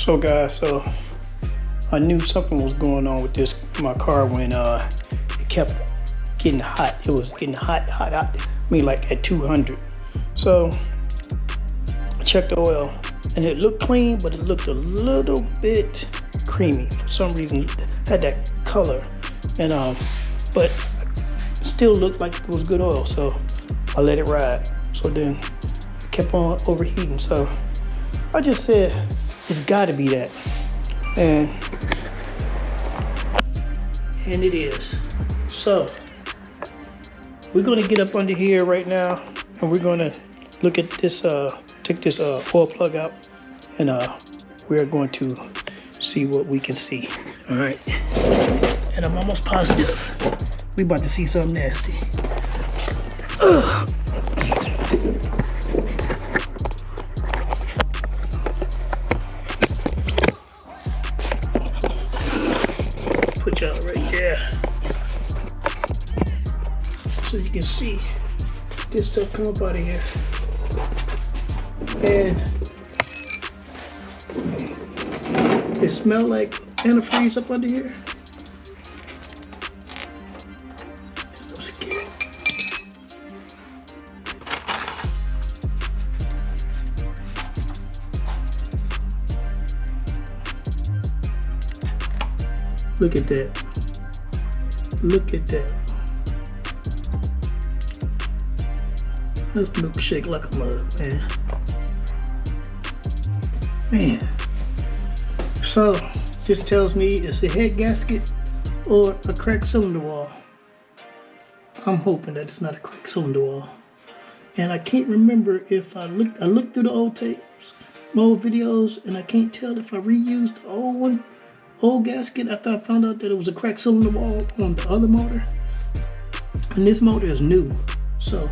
So guys, so I knew something was going on with my car when it kept getting hot. It was getting hot. I mean, like at 200. So I checked the oil and it looked clean, but it looked a little bit creamy. For some reason, it had that color, and but still looked like it was good oil. So I let it ride. So then it kept on overheating. So I just said, it's gotta be that. And it is. So we're gonna get up under here right now and we're gonna look at this, take this oil plug out, and we're going to see what we can see. All right. And I'm almost positive we about to see something nasty. Ugh. Put y'all right there so you can see this stuff come up out of here. And it smells like antifreeze up under here. I'm scared. Look at that. Look at that. Let's milkshake like a mug, man. Man. So this tells me it's a head gasket or a cracked cylinder wall. I'm hoping that it's not a cracked cylinder wall. And I can't remember if I looked through the old tapes, my old videos, and I can't tell if I reused the old gasket after I found out that it was a cracked cylinder wall on the other motor. And this motor is new, so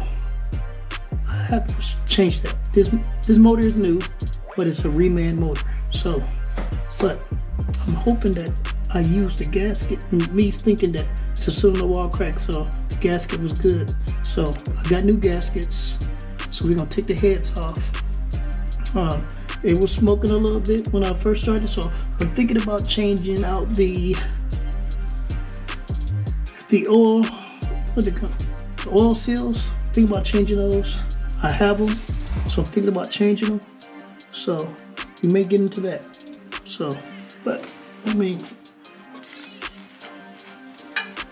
I have to change that. This motor is new, but it's a reman motor. So, but I'm hoping that I used the gasket, me thinking that it's a cylinder wall crack, so the gasket was good. So I got new gaskets, so we're gonna take the heads off. It was smoking a little bit when I first started, so I'm thinking about changing out the oil, the oil seals. Thinking about changing those. I have them, so I'm thinking about changing them. So we may get into that. So, but I mean,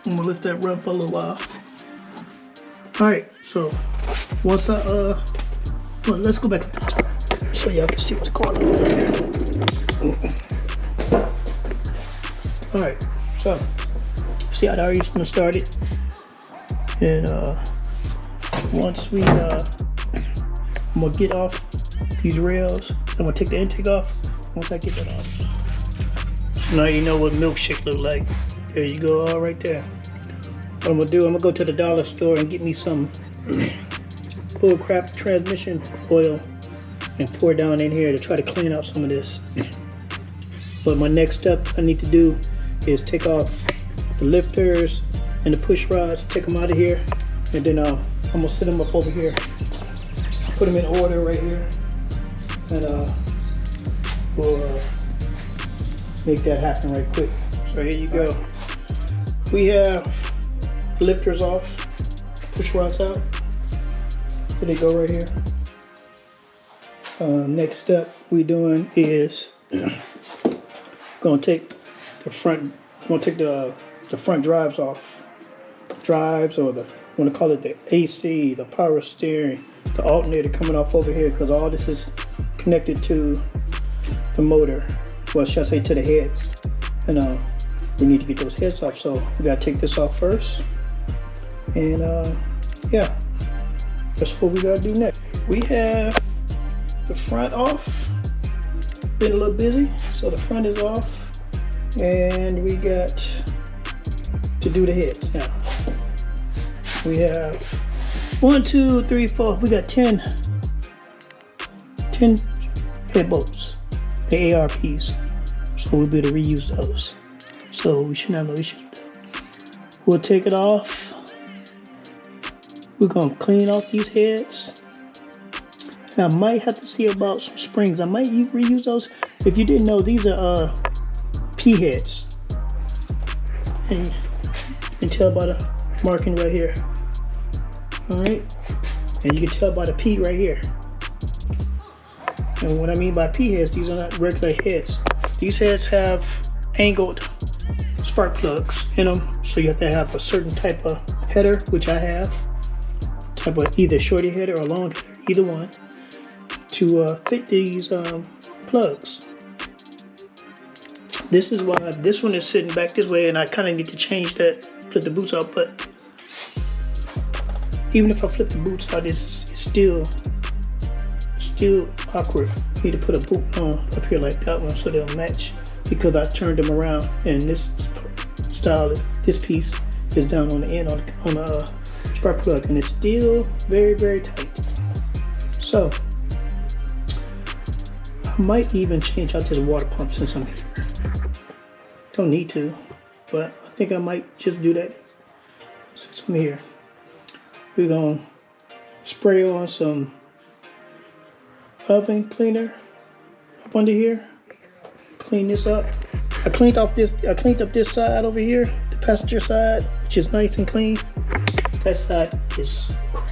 I'm gonna let that run for a little while. All right, so once well, let's go back to the top so y'all can see what's going on here. All right, so see how the already gonna start it, and once we I'm gonna get off these rails. I'm gonna take the intake off. Once I get that off, so now you know what milkshake look like. There you go, all right there. What I'm gonna do, I'm gonna go to the dollar store and get me some bullcrap transmission oil and pour down in here to try to clean out some of this. But my next step I need to do is take off the lifters and the push rods, take them out of here, and then I'm gonna set them up over here. Just put them in order right here, and we'll make that happen right quick. So here you go. We have lifters off, push rods out. Here they go right here. Next step we doing is gonna take the front. Gonna take the front drives off. Drives, or I want to call it the AC, the power steering, the alternator coming off over here, because all this is connected to the motor. Well, should I say to the heads? And we need to get those heads off. So we gotta take this off first. And yeah, that's what we gotta do next. We have the front off. Been a little busy, so the front is off, and we got to do the heads now. We have 1, 2, 3, 4. We got 10 head bolts, the ARPs, so we'll be able to reuse those. So we shouldn't have no issues with that. We'll take it off. We're gonna clean off these heads, So I might have to see about some springs. I might reuse those. If you didn't know, these are P heads. And you can tell by the marking right here. Alright? And you can tell by the P right here. And what I mean by P heads, these are not regular heads. These heads have angled spark plugs in them. So you have to have a certain type of header, which I have. Type of either shorty header or long header, either one, to fit these plugs. This is why this one is sitting back this way, and I kind of need to change that, flip the boots out. But even if I flip the boots out, it's still awkward. I need to put a boot on up here like that one so they'll match, because I turned them around, and this style, this piece is down on the end on the spark plug, and it's still very, very tight. So I might even change out this water pump since I'm here. Don't need to, but I think I might just do that since I'm here. We're gonna spray on some oven cleaner up under here. Clean this up. I cleaned up this side over here, the passenger side, which is nice and clean. That side is crap.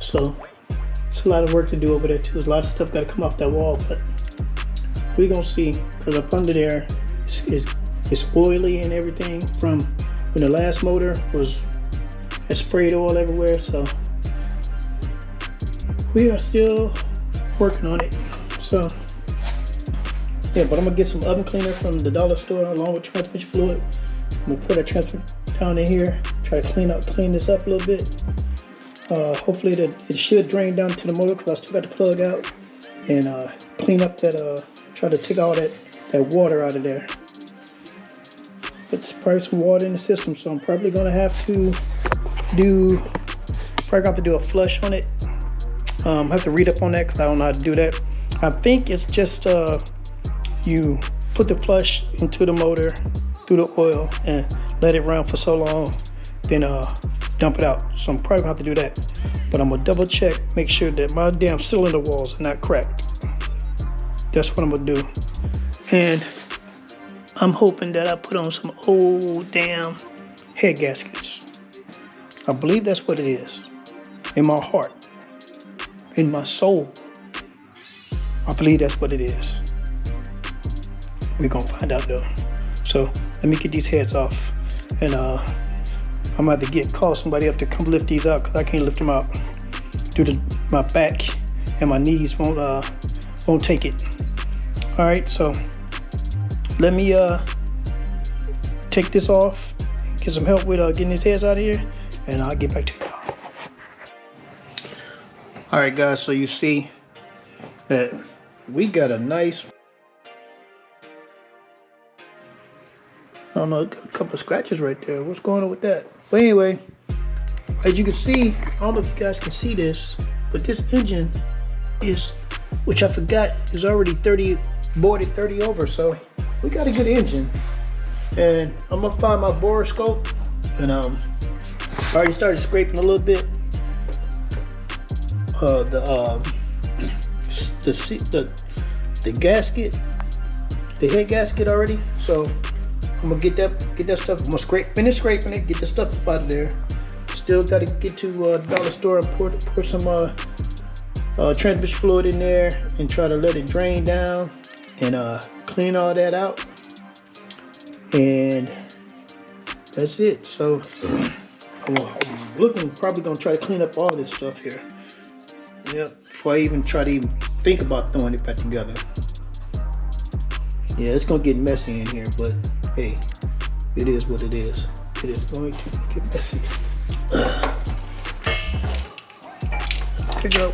So it's a lot of work to do over there too. There's a lot of stuff got to come off that wall, but we're gonna see, because up under there it's oily and everything from when the last motor it sprayed oil everywhere. So we are still working on it. So yeah, but I'm gonna get some oven cleaner from the dollar store along with transmission fluid. I'm gonna put a transmission down in here, try to clean this up a little bit. Hopefully it should drain down to the motor, because I still got the plug out, and clean up that, try to take all that water out of there. But there's probably some water in the system, so I'm probably gonna have to do a flush on it. I have to read up on that because I don't know how to do that. I think it's just you put the flush into the motor through the oil and let it run for so long, then dump it out. So I'm probably gonna have to do that. But I'm gonna double check, make sure that my damn cylinder walls are not cracked. That's what I'm gonna do. And I'm hoping that I put on some old damn head gaskets. I believe that's what it is. In my heart, in my soul, I believe that's what it is. We're gonna find out though. So let me get these heads off, and I'm gonna have to call somebody up to come lift these out, because I can't lift them out due to my back and my knees won't take it. All right, so let me take this off, get some help with getting these heads out of here, and I'll get back to you. All right, guys, so you see that we got a nice, I don't know, a couple of scratches right there. What's going on with that? But anyway, as you can see, I don't know if you guys can see this, but this engine is, which I forgot, is already boarded 30 over. So we got a good engine. And I'm gonna find my borescope, and I already started scraping a little bit. The gasket, the head gasket already. So I'm gonna get that stuff. I'm gonna finish scraping it, get the stuff up out of there. Still got to get to the dollar store and pour some transmission fluid in there and try to let it drain down and clean all that out. And that's it. So I'm probably gonna try to clean up all this stuff here. Yep, before I even try to think about throwing it back together. Yeah, it's gonna get messy in here, but hey, it is what it is. It is going to get messy. Figure out,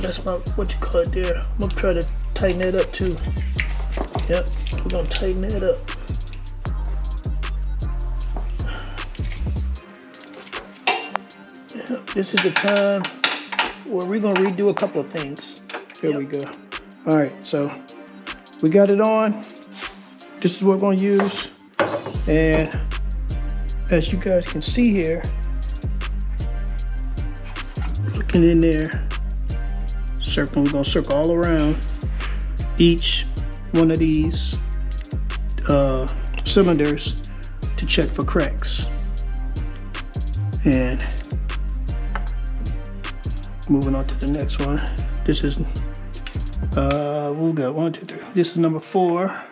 that's my, what you call it there. I'm gonna try to tighten that up too. Yep, we're gonna tighten that up. Yep, this is the time where we're gonna redo a couple of things. Here we go. All right, so we got it on. This is what we're gonna use. And as you guys can see here, looking in there, circle. We're gonna circle all around each one of these cylinders to check for cracks. And moving on to the next one. This is we got 1, 2, 3. This is number 4.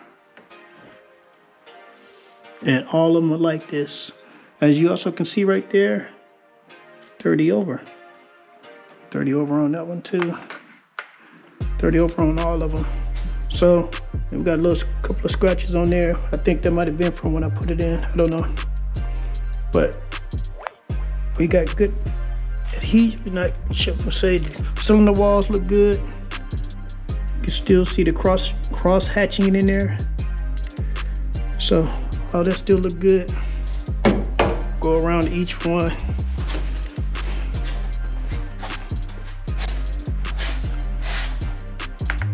And all of them are like this. As you also can see right there, 30 over. 30 over on that one too. 30 over on all of them. So we've got a couple of scratches on there. I think that might have been from when I put it in. I don't know. But we got good adhesion. Not sure say the cylinder walls look good. You can still see the cross hatching in there. So all that still look good. Go around each one.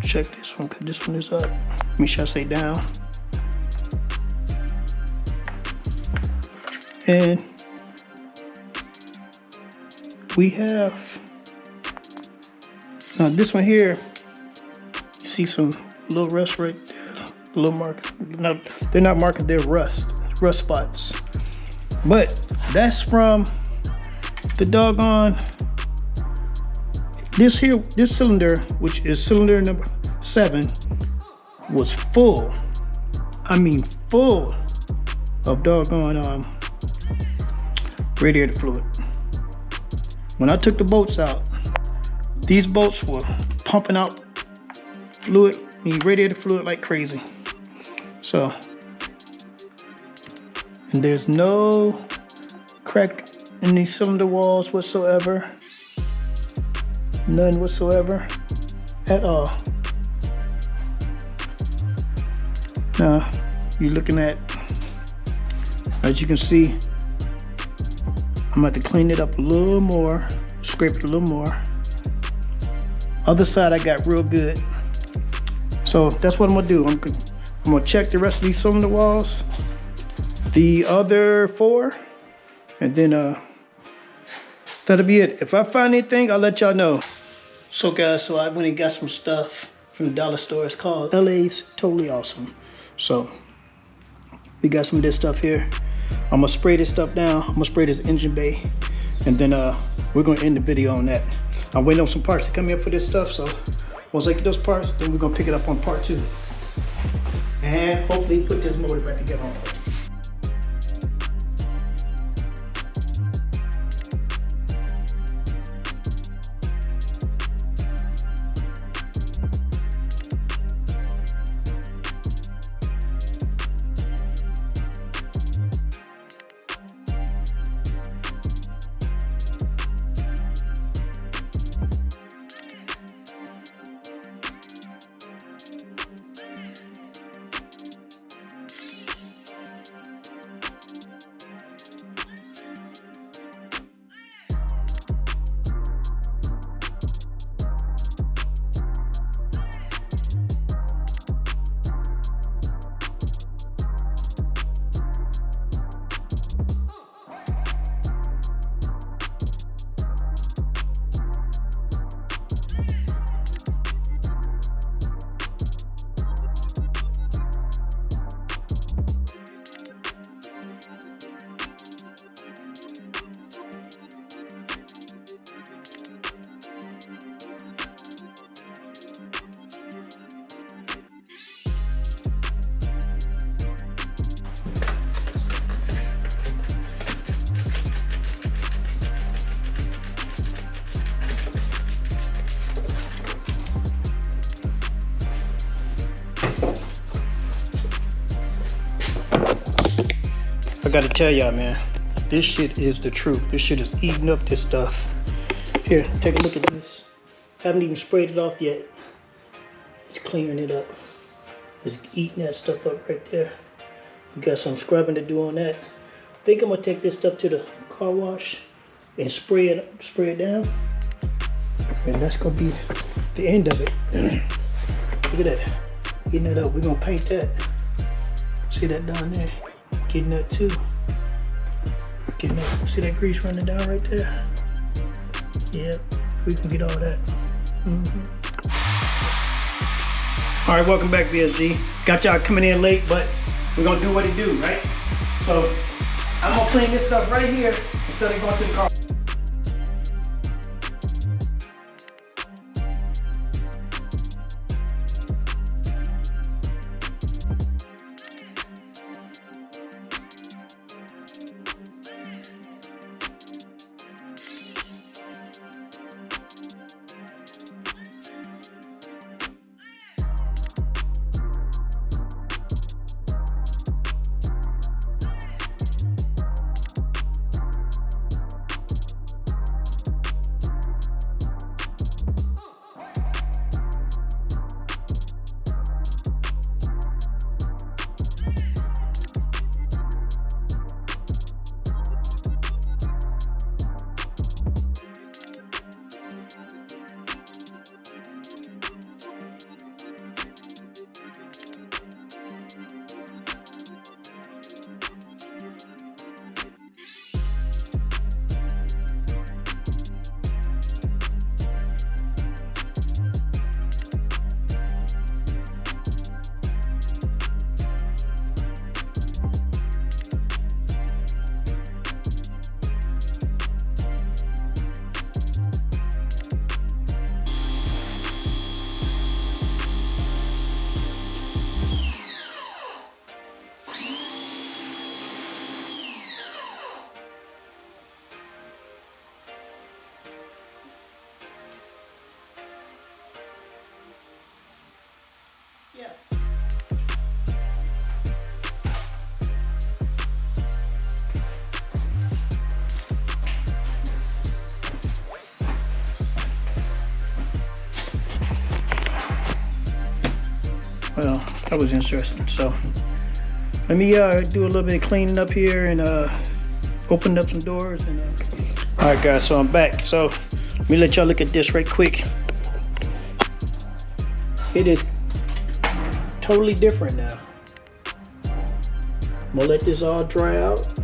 Check this one, because this one is up. Make sure I say down. And we have, now this one here, you see some little rust right there, little mark. No, they're not markers, they're rust spots. But that's from the doggone, this cylinder, which is cylinder number 7, was full. I mean full of doggone radiator fluid. When I took the bolts out, these bolts were pumping out fluid, radiator fluid like crazy. So, and there's no crack in these cylinder walls whatsoever. None whatsoever at all. Now, you're looking at, as you can see, I'm going to have to clean it up a little more, scrape it a little more. Other side I got real good. So that's what I'm going to do. I'm going to check the rest of these cylinder walls, the other 4, and then that'll be it. If I find anything, I'll let y'all know. So guys, so I went and got some stuff from the dollar store. It's called LA's Totally Awesome. So we got some of this stuff here. I'm gonna spray this stuff down. I'm gonna spray this engine bay, and then we're gonna end the video on that. I'm waiting on some parts to come in for this stuff, so once I get those parts, then we're gonna pick it up on part 2. And hopefully put this motor back together on part 2. I gotta tell y'all, man, this shit is the truth. This shit is eating up this stuff. Here, take a look at this. Haven't even sprayed it off yet. It's clearing it up. It's eating that stuff up right there. We got some scrubbing to do on that. I think I'm gonna take this stuff to the car wash and spray it down. And that's gonna be the end of it. Look at that. Getting it up. We're gonna paint that. See that down there? Getting that too. Getting that. See that grease running down right there? Yep. We can get all that. All right, welcome back, VSG. Got y'all coming in late, but we're gonna do what it do, right? So I'm gonna clean this stuff right here instead of going to the car. Yeah. Well, that was interesting. So let me do a little bit of cleaning up here and open up some doors. And all right, guys. So I'm back. So let me let y'all look at this right quick. It is totally different now. I'm gonna let this all dry out,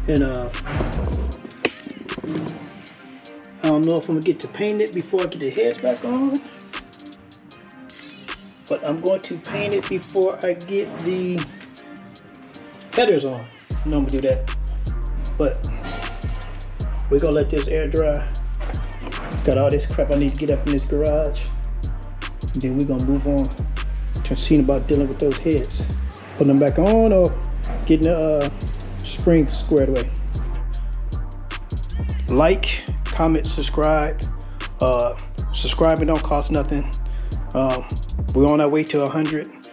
and I don't know if I'm gonna get to paint it before I get the heads back on, but I'm going to paint it before I get the headers on. I know I'm gonna do that, but we're gonna let this air dry. Got all this crap I need to get up in this garage, and then we're gonna move on to seeing about dealing with those heads, putting them back on or getting the springs squared away. Like, comment, subscribe. Subscribing don't cost nothing. We're on our way to 100.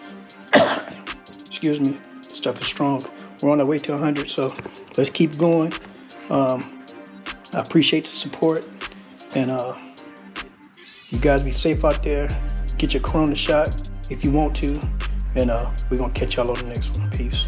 Excuse me, stuff is strong. We're on our way to 100, so let's keep going. I appreciate the support, and you guys be safe out there. Get your corona shot if you want to, and we're gonna catch y'all on the next one. Peace.